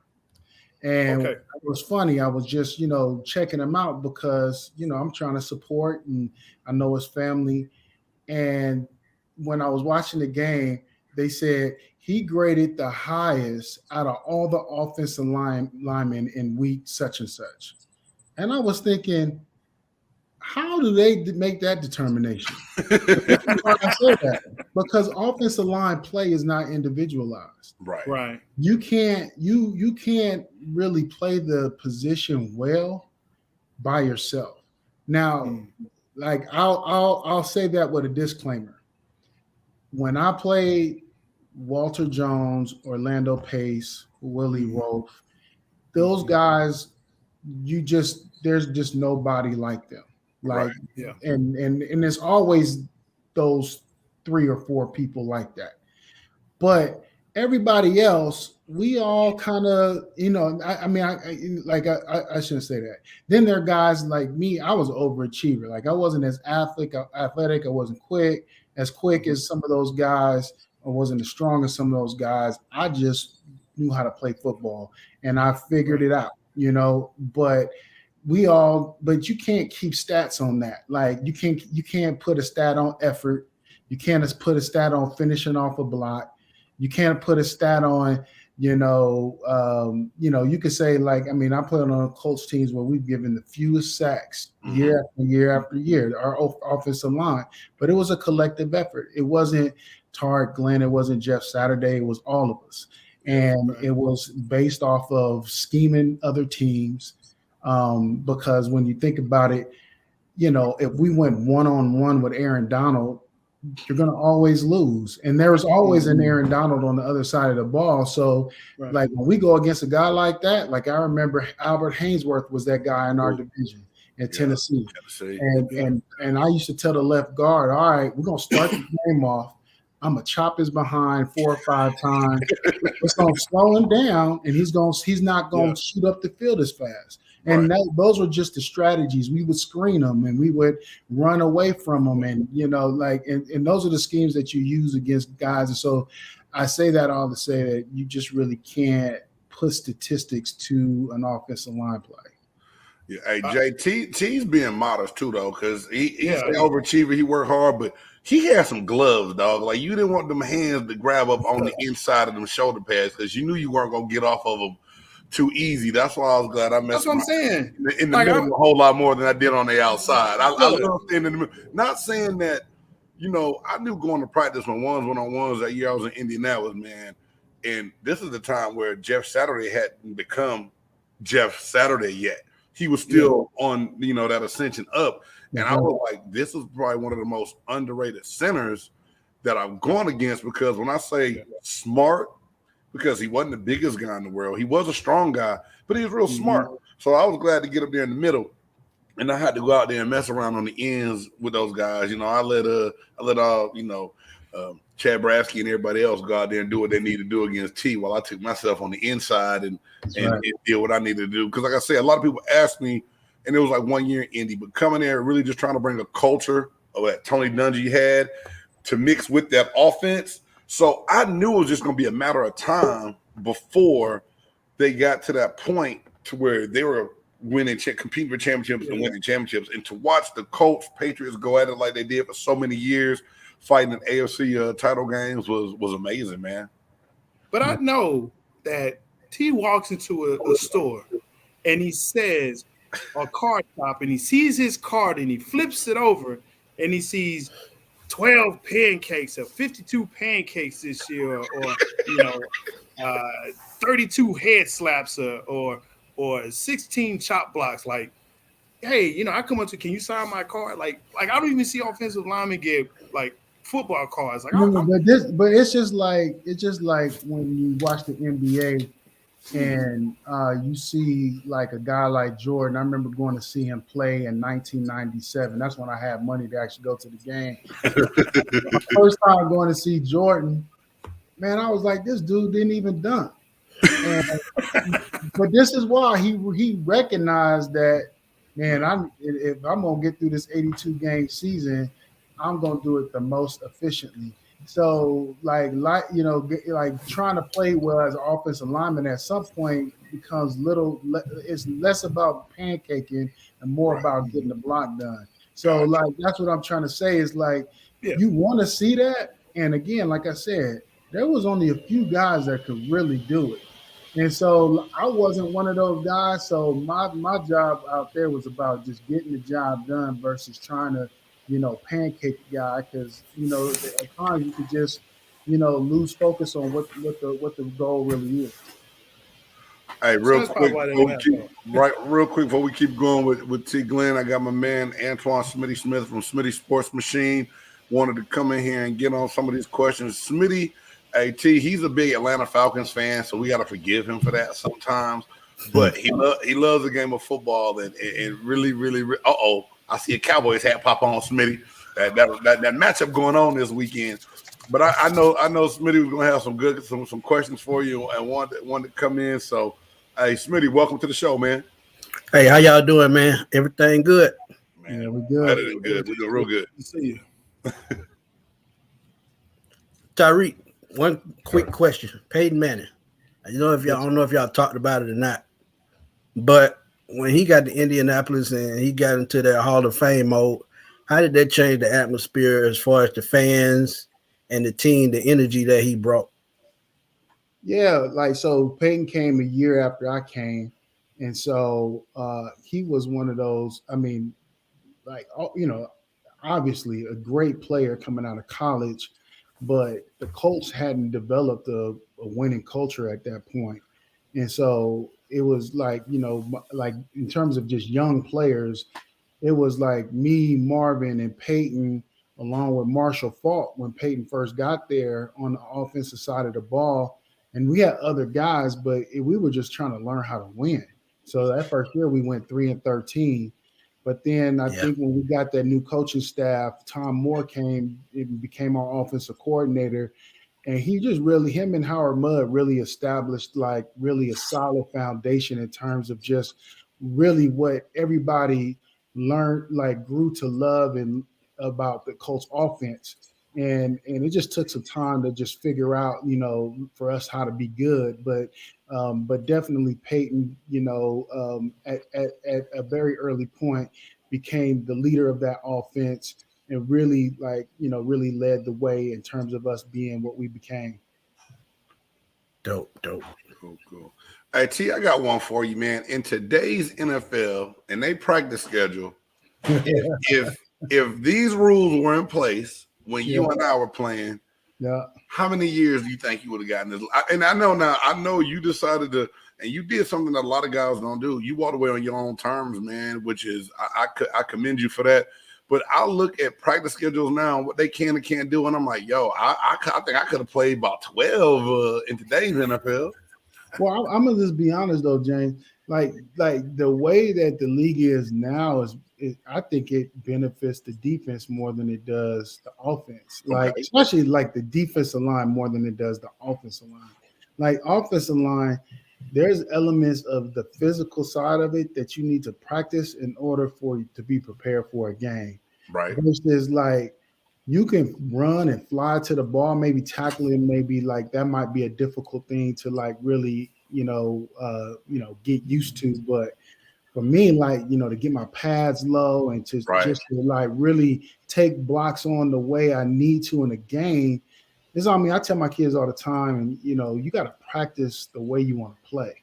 And it was funny. I was just checking him out because I'm trying to support, and I know his family. And when I was watching the game, they said he graded the highest out of all the offensive linemen in week such and such. And I was thinking, how do they make that determination? I say that because offensive line play is not individualized. Right. You can't really play the position well by yourself. Now, like I'll say that with a disclaimer. When I played Walter Jones, Orlando Pace, Willie Roaf, those guys, there's just nobody like them. Like, and there's always those 3 or 4 people like that. But everybody else, we all kind of, I shouldn't say that. Then there are guys like me. I was an overachiever. Like I wasn't as athletic. I wasn't as quick as some of those guys. I wasn't as strong as some of those guys. I just knew how to play football, and I figured it out. But but you can't keep stats on that. Like you can't put a stat on effort. You can't put a stat on finishing off a block. You can't put a stat on, you could say like, I mean, I played on Colts teams where we've given the fewest sacks year after year after year, our offensive line, but it was a collective effort. It wasn't Tarek Glenn. It wasn't Jeff Saturday. It was all of us. And it was based off of scheming other teams. Because when you think about it, if we went one-on-one with Aaron Donald, you're going to always lose. And there was always an Aaron Donald on the other side of the ball. So, like, when we go against a guy like that, like I remember Albert Haynesworth was that guy in our division in Tennessee. And I used to tell the left guard, all right, we're going to start the game off. I'm going to chop his behind 4 or 5 times. It's going to slow him down, and he's not going to shoot up the field as fast. And those were just the strategies. We would screen them and we would run away from them. And, and those are the schemes that you use against guys. And so I say that all to say that you just really can't put statistics to an offensive line play. Yeah, hey, T's being modest too, though, because he's an overachiever. He worked hard, but he had some gloves, dog. Like, you didn't want them hands to grab up on the inside of them shoulder pads because you knew you weren't going to get off of them too easy. That's why I was glad I messed. That's what I'm saying. In the middle, a whole lot more than I did on the outside. I love staying in the middle. Not saying that, I knew going to practice when one-on-ones that year I was in Indianapolis, man. And this is the time where Jeff Saturday hadn't become Jeff Saturday yet. He was still on, that ascension up. And I was like, this is probably one of the most underrated centers that I'm going against, because when I say smart, because he wasn't the biggest guy in the world. He was a strong guy, but he was real smart. So I was glad to get up there in the middle, and I had to go out there and mess around on the ends with those guys. I let Chad Brasky and everybody else go out there and do what they need to do against T, while I took myself on the inside and did what I needed to do. Because like I said, a lot of people asked me, and it was like 1 year in Indy, but coming there really just trying to bring a culture of that Tony Dungy had to mix with that offense. So I knew it was just going to be a matter of time before they got to that point to where they were competing for championships and winning championships. And to watch the Colts, Patriots go at it like they did for so many years, fighting in AFC title games was amazing, man. But I know that T walks into a store and he says, a card shop, and he sees his card and he flips it over and he sees 12 pancakes or 52 pancakes this year, or 32 head slaps or 16 chop blocks. Like, hey, I come up to, can you sign my card? Like I don't even see offensive linemen get like football cards. Like, but it's just like when you watch the NBA and you see like a guy like Jordan. I remember going to see him play in 1997. That's when I had money to actually go to the game. First time going to see Jordan, man, I was like, this dude didn't even dunk. But this is why he recognized that, man, if I'm gonna get through this 82 game season, I'm gonna do it the most efficiently. So, like trying to play well as an offensive lineman at some point becomes it's less about pancaking and more about getting the block done. So, like, that's what I'm trying to say is like, you want to see that. And again, like I said, there was only a few guys that could really do it. And so I wasn't one of those guys. So my job out there was about just getting the job done versus trying to, pancake the guy, because at times you could just lose focus on what the goal really is. Hey, real quick before we keep going with T. Glenn, I got my man Antoine Smitty Smith from Smitty Sports Machine wanted to come in here and get on some of these questions. Smitty, hey T, he's a big Atlanta Falcons fan, so we got to forgive him for that sometimes. But he loves the game of football and really, I see a Cowboys hat pop on, Smitty. That matchup going on this weekend. But I know Smitty was gonna have some questions for you and wanted to come in. So, hey, Smitty, welcome to the show, man. Hey, how y'all doing, man? Everything good? Man, yeah, we're good. Better than good. We're doing real good. Good to see you. Tyreek, one quick question. Peyton Manning. I don't know if y'all talked about it or not, but when he got to Indianapolis and he got into that Hall of Fame mode, how did that change the atmosphere as far as the fans and the team, the energy that he brought? Yeah, like so Peyton came a year after I came. And so he was one of those, I mean, like, obviously a great player coming out of college, but the Colts hadn't developed a winning culture at that point. And so it was like, like in terms of just young players, it was like me, Marvin, and Peyton, along with Marshall Faulk when Peyton first got there on the offensive side of the ball. And we had other guys, but we were just trying to learn how to win. So that first year we went 3-13. But then I think when we got that new coaching staff, Tom Moore came and became our offensive coordinator. And he just really, him and Howard Mudd really established like really a solid foundation in terms of just really what everybody learned, like grew to love and about the Colts offense. And it just took some time to just figure out, for us how to be good. But definitely Peyton, at a very early point became the leader of that offense and really really led the way in terms of us being what we became. Dope. Cool. Hey, T, I got one for you, man. In today's NFL and they practice schedule, if these rules were in place when you and I were playing, how many years do you think you would have gotten this? And I know you decided to, and you did something that a lot of guys don't do. You walked away on your own terms, man, which is I commend you for that. But I look at practice schedules now, what they can and can't do, and I'm like, yo, I think I could have played about 12 in today's NFL. Well, I'm gonna just be honest though, James. Like the way that the league is now is I think it benefits the defense more than it does the offense. Like especially like the defensive line more than it does the offensive line. Like offensive line, there's elements of the physical side of it that you need to practice in order for you to be prepared for a game. Right. Versus like you can run and fly to the ball, maybe tackling, maybe like that might be a difficult thing to like really, get used to. But for me, like, to get my pads low and to just to like really take blocks on the way I need to in a game. I tell my kids all the time, and you got to practice the way you want to play.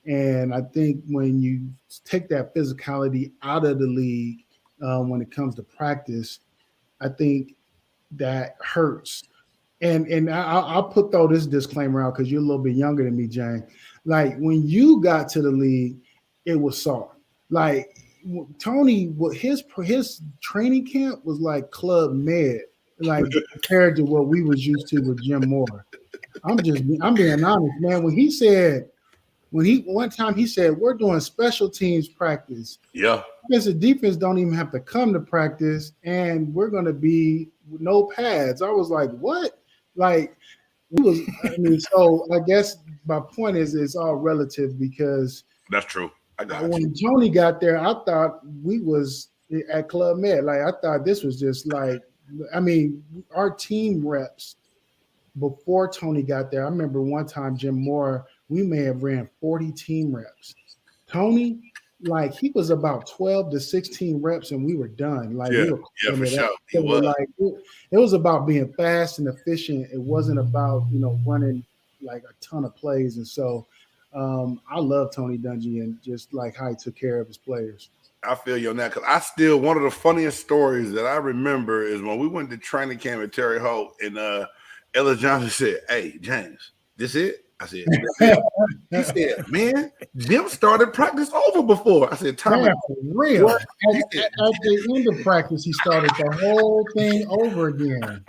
And I think when you take that physicality out of the league, when it comes to practice, I think that hurts. And I'll throw this disclaimer out because you're a little bit younger than me, Jane. Like when you got to the league, it was soft. Like Tony, his training camp was like Club Med, like compared to what we was used to with Jim Moore. I'm being honest, man. One time he said, we're doing special teams practice. Yeah. The defense don't even have to come to practice, and we're going to be with no pads. I was like, what? Like, so I guess my point is it's all relative because that's true. When Tony got there, I thought we was at Club Med. Like, I thought this was just like, our team reps before Tony got there. I remember one time Jim Moore, we may have ran 40 team reps. Tony, like he was about 12 to 16 reps and we were done. Like we were for sure. It was about being fast and efficient. It wasn't about, running like a ton of plays. And so I love Tony Dungy and just like how he took care of his players. I feel you on that because one of the funniest stories that I remember is when we went to training camp at Terre Haute and Ellis Johnson said, "Hey, James, this it?" I said, he said, man, Jim started practice over before. I said, Tommy, for real. At the end of practice, he started the whole thing over again.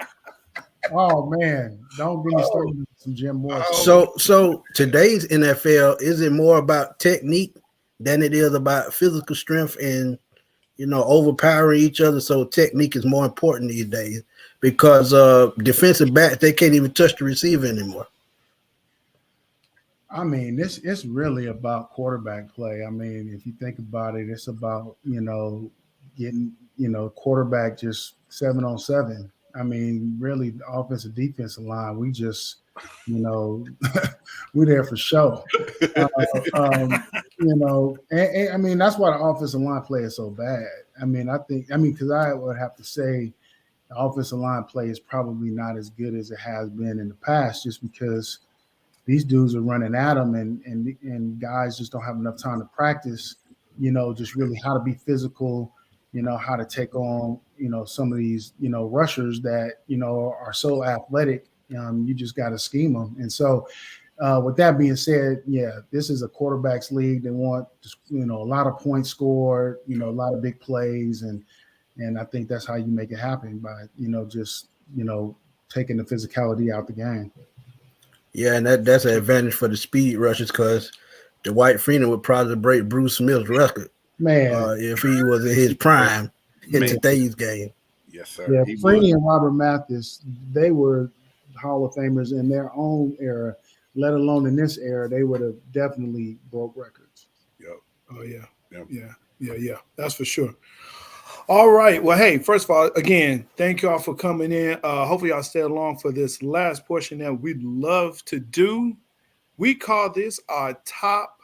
Oh man, don't get me started with some Jim Moore. So today's NFL, is it more about technique than it is about physical strength and overpowering each other? So technique is more important these days because defensive backs, they can't even touch the receiver anymore. It's really about quarterback play. If you think about it, it's about, getting, quarterback just 7-on-7. I mean, really, the offensive defensive line, we just, we're there for show. And I mean, that's why the offensive line play is so bad. Because I would have to say the offensive line play is probably not as good as it has been in the past, just because these dudes are running at them, and guys just don't have enough time to practice, just really how to be physical, how to take on, some of these, rushers that, are so athletic. You just got to scheme them. And so with that being said, yeah, this is a quarterback's league. They want, a lot of points scored, a lot of big plays. And I think that's how you make it happen by, just, taking the physicality out the game. Yeah, and that's an advantage for the speed rushers because Dwight Freeney would probably break Bruce Smith's record, man, if he was in his prime in today's game. Yes, sir. Yeah, Freeney and Robert Mathis, they were Hall of Famers in their own era, let alone in this era. They would have definitely broke records. Yep. Oh yeah. Yeah. That's for sure. All right. Well, hey, first of all, again, thank y'all for coming in. Hopefully y'all stay along for this last portion that we'd love to do. We call this our top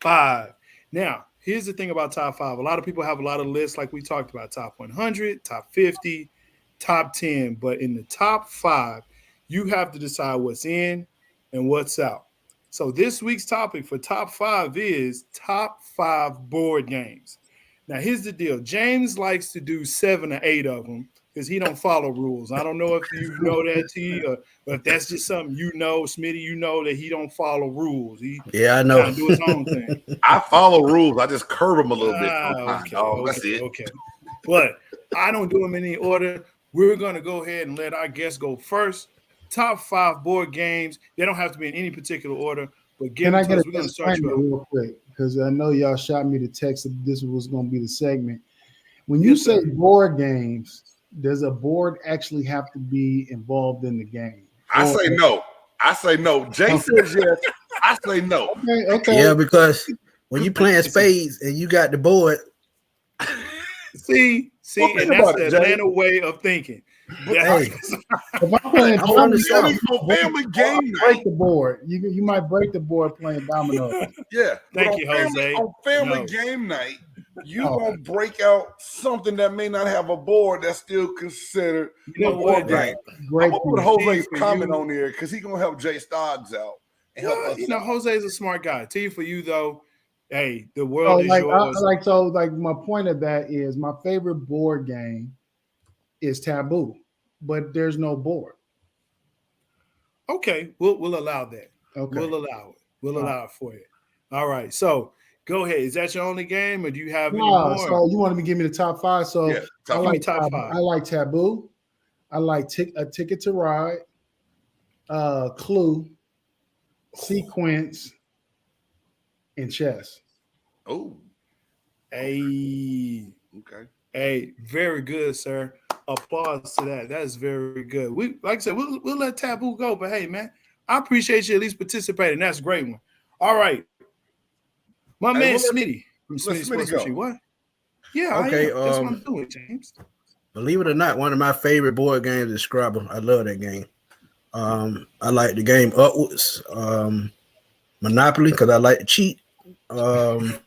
5. Now, here's the thing about top 5. A lot of people have a lot of lists like we talked about, top 100, top 50, top 10. But in the top 5, you have to decide what's in and what's out. So this week's topic for top 5 is top 5 board games. Now, here's the deal. James likes to do 7 or 8 of them because he don't follow rules. I don't know if you know that, T, or if that's just something Smitty, that he don't follow rules. I know. He do his own thing. I follow rules. I just curve them a little bit. That's it. Okay. But I don't do them in any order. We're going to go ahead and let our guests go first. Top 5 board games. They don't have to be in any particular order. But Can I get a disclaimer real quick? Because I know y'all shot me the text that this was going to be the segment. When you say board games, does a board actually have to be involved in the game? I say no. Jay says yes. I say no. Okay. Yeah, because when you playing spades and you got the board. See, and that's the Atlanta way of thinking. If I'm playing family game night, break the board. You might break the board playing dominoes. Yeah. Thank you, Jose. On family game night, you gonna break out something that may not have a board that's still considered a board game. I'm gonna put Jose's comment on there because he's gonna help Jay Stoggs out. Jose's a smart guy. Tell you for you though, hey, the world is yours. My point of that is my favorite board game is Taboo, but there's no board. Okay, we'll allow that. Okay, we'll allow it. We'll allow it for you. All right, so go ahead. Is that your only game, or do you have any more? So you want to give me the top 5? So yeah, I like top 5. I like Taboo. I like A Ticket to Ride, Clue, Sequence, and Chess. Oh, hey, okay. Hey, very good, sir. Applause to that. That is very good. We, like I said, we'll let Taboo go, but hey, man, I appreciate you at least participating. That's a great one. All right, my man Smitty. Smitty go. What? Yeah, okay. That's what I'm doing, James. Believe it or not, one of my favorite board games is Scrabble. I love that game. I like the game Upwards, Monopoly because I like to cheat. I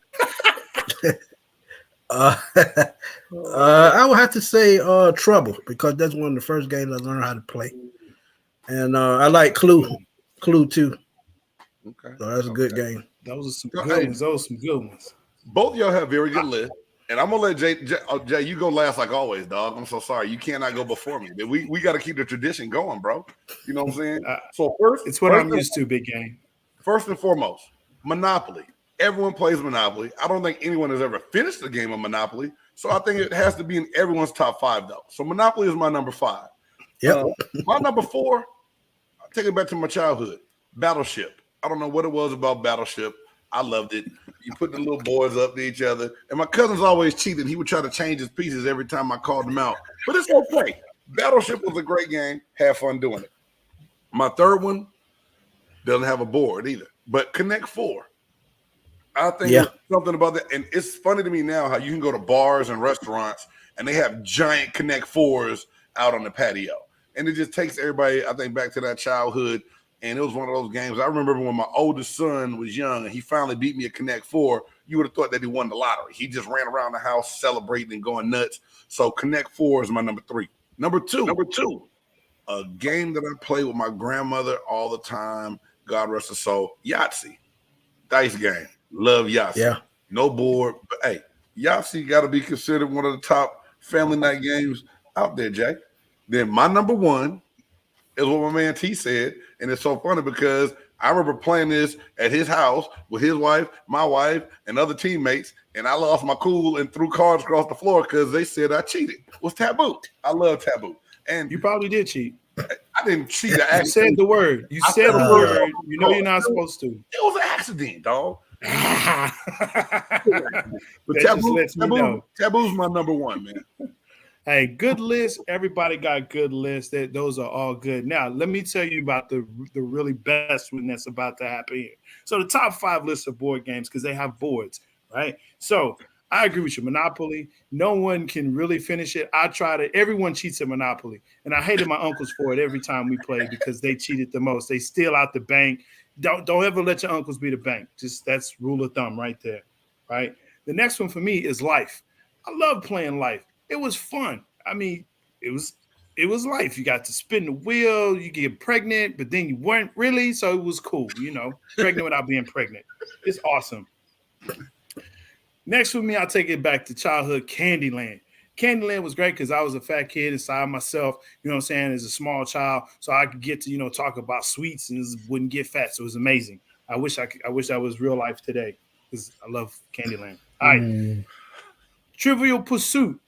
would have to say Trouble because that's one of the first games I learned how to play. And I like Clue too. Okay. So that's a good game. Those are some good ones. Those are some good ones. Both of y'all have very good lists. And I'm gonna let Jay, you go last like always, dog. I'm so sorry. You cannot go before me. We got to keep the tradition going, bro. You know what I'm saying? So it's what I'm used to, big game. First and foremost, Monopoly. Everyone plays Monopoly. I don't think anyone has ever finished the game of Monopoly. So I think it has to be in everyone's top 5, though. So Monopoly is my number 5. Yep. My number 4, I'll take it back to my childhood. Battleship. I don't know what it was about Battleship. I loved it. You put the little boards up to each other. And my cousin's always cheated. He would try to change his pieces every time I called him out. But it's okay. Battleship was a great game. Have fun doing it. My third one doesn't have a board either. But Connect 4. I think there's something about that. And it's funny to me now how you can go to bars and restaurants and they have giant Connect 4s out on the patio. And it just takes everybody, I think, back to that childhood. And it was one of those games. I remember when my oldest son was young and he finally beat me at Connect 4, you would have thought that he won the lottery. He just ran around the house celebrating and going nuts. So Connect 4 is my number 3. Number two, a game that I play with my grandmother all the time, God rest her soul, Yahtzee. Dice game. Love Yahtzee. Yeah. No board. But, hey, Yahtzee got to be considered one of the top family night games out there, Jay. Then my number 1 is what my man T said. And it's so funny because I remember playing this at his house with his wife, my wife, and other teammates. And I lost my cool and threw cards across the floor because they said I cheated. It was taboo. I love taboo. And you probably did cheat. I didn't cheat. You said the word. You said the word. You know you're not supposed to. It was an accident, dog. But taboo's my number 1, man. Hey, good list. Everybody got good lists. Those are all good. Now, let me tell you about the really best one that's about to happen here. So the top 5 lists of board games because they have boards, right? So I agree with you. Monopoly, no one can really finish it. I tried it. Everyone cheats at Monopoly. And I hated my uncles for it every time we played because they cheated the most. They steal out the bank. Don't ever let your uncles be the bank. Just that's rule of thumb right there, right? The next one for me is Life. I love playing Life. It was fun. I mean, it was life. You got to spin the wheel. You get pregnant, but then you weren't really. So it was cool, pregnant without being pregnant. It's awesome. Next with me, I'll take it back to childhood, Candyland. Candyland was great because I was a fat kid inside myself, as a small child. So I could get to, talk about sweets and wouldn't get fat. So it was amazing. I wish that was real life today because I love Candyland. All right. Trivial Pursuit.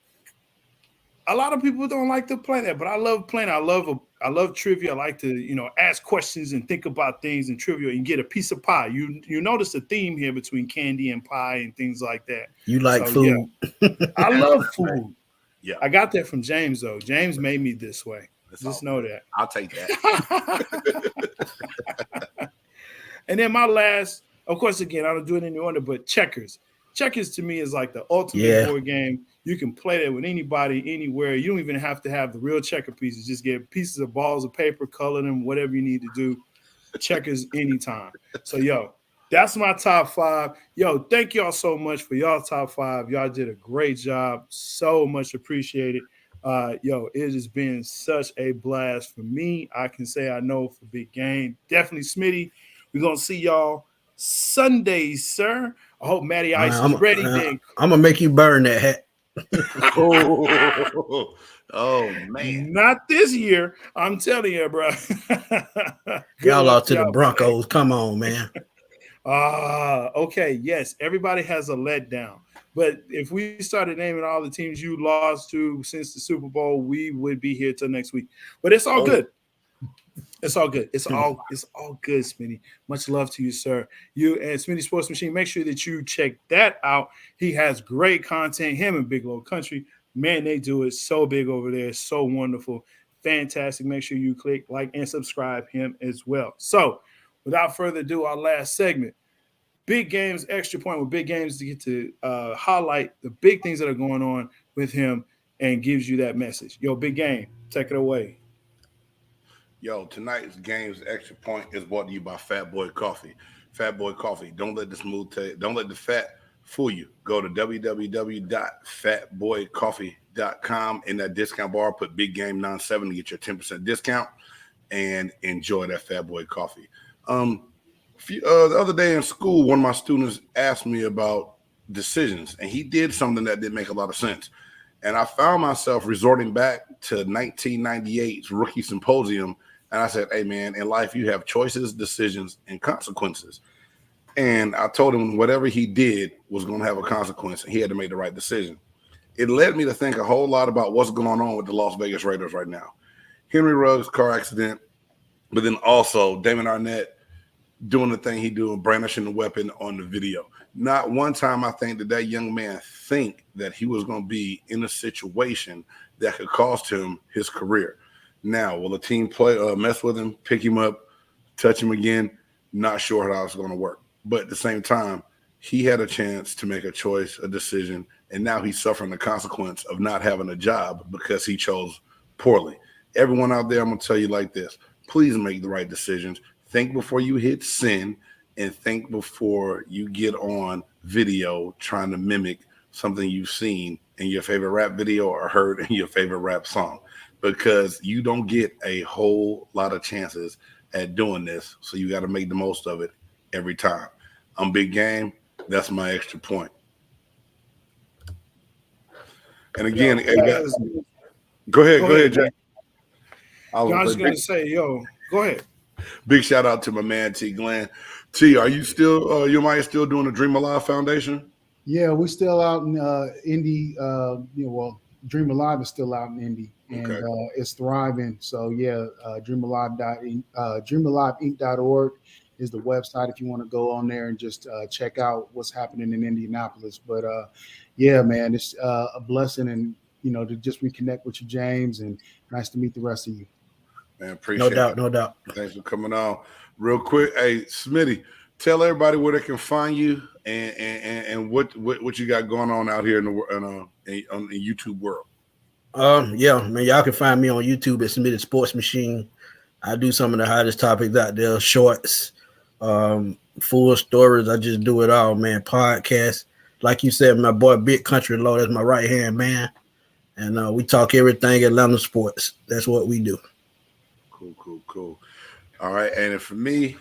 A lot of people don't like to play that, but I love playing. I love trivia. I like to, ask questions and think about things in trivia and get a piece of pie. You notice a theme here between candy and pie and things like that. You like food. Yeah. I love food. Yeah. I got that from James, though. James made me this way. Just know that. I'll take that. And then my last, of course, again, I don't do it in any order, but checkers. Checkers to me is like the ultimate board game. You can play that with anybody, anywhere. You don't even have to have the real checker pieces. Just get pieces of balls of paper, color them, whatever you need to do. Checkers anytime. So, that's my top 5. Thank y'all so much for y'all top 5. Y'all did a great job. So much appreciated. It has been such a blast for me. I can say I know for Big Game. Definitely Smitty. We're going to see y'all Sunday, sir. I hope Matty Ice is ready. I'm going to make you burn that hat. Oh man, not this year. I'm telling you, bro. Y'all lost to the Broncos. Come on, man. Okay. Yes, everybody has a letdown. But if we started naming all the teams you lost to since the Super Bowl, we would be here till next week. But it's all good. It's all good. It's all good, Smitty. Much love to you, sir. You and Smitty Sports Machine, make sure that you check that out. He has great content. Him and Big Low Country, man, they do it so big over there. So wonderful. Fantastic. Make sure you click like and subscribe him as well. So without further ado, our last segment, Big Games Extra Point with Big Games to get to highlight the big things that are going on with him and gives you that message. Big Game, take it away. Tonight's Game's Extra Point is brought to you by Fat Boy Coffee. Fat Boy Coffee. Don't let don't let the fat fool you. Go to www.fatboycoffee.com. In that discount bar, put Big Game 97 to get your 10% discount and enjoy that Fat Boy Coffee. The other day in school, one of my students asked me about decisions, and he did something that didn't make a lot of sense. And I found myself resorting back to 1998's Rookie Symposium. And I said, hey, man, in life, you have choices, decisions, and consequences. And I told him whatever he did was going to have a consequence. And he had to make the right decision. It led me to think a whole lot about what's going on with the Las Vegas Raiders right now. Henry Ruggs' car accident, but then also Damon Arnett doing the thing he doing, brandishing the weapon on the video. Not one time I think that young man think that he was going to be in a situation that could cost him his career. Now, will a team mess with him, pick him up, touch him again? Not sure how it's going to work. But at the same time, he had a chance to make a choice, a decision, and now he's suffering the consequence of not having a job because he chose poorly. Everyone out there, I'm going to tell you like this. Please make the right decisions. Think before you hit send, and think before you get on video trying to mimic something you've seen in your favorite rap video or heard in your favorite rap song, because you don't get a whole lot of chances at doing this. So you got to make the most of it every time. I'm Big Game. That's my extra point. And again, go ahead, Jay. I was going to say, go ahead. Big shout out to my man T Glenn. T, are you still still doing the Dream Alive Foundation? Yeah, we're still out in Indy. Dream Alive is still out in Indy, and it's thriving. So yeah, dreamaliveinc.org is the website if you want to go on there and just check out what's happening in Indianapolis. But yeah, man, it's a blessing, and to just reconnect with you, James, and nice to meet the rest of you. Man, appreciate it. No doubt. Thanks for coming on. Real quick, hey, Smitty, tell everybody where they can find you and what you got going on out here in the YouTube world. Yeah, man, y'all can find me on YouTube at Smitty Sports Machine. I do some of the hottest topics out there, shorts, full stories. I just do it all, man. Podcasts. Like you said, my boy Big Country Low, that's my right-hand man. And we talk everything Atlanta sports. That's what we do. Cool. All right, and for me,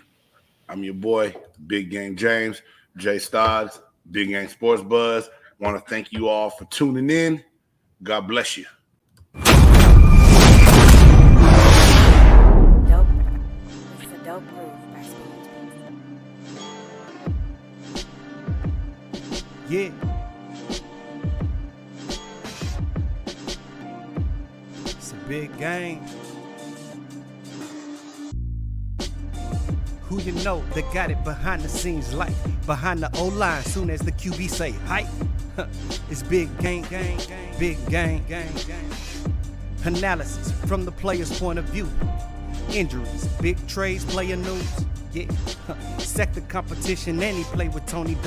I'm your boy, Big Game James, Jay Stodds, Big Game Sports Buzz. Want to thank you all for tuning in. God bless you. Dope. It's a dope groove by Speed. Yeah. It's a big game. Who you know that got it behind the scenes, like behind the O-line, soon as the QB say hype. It's big gang, big gang. Analysis from the player's point of view. Injuries, big trades, player news. Yeah, sector competition, and he play with Tony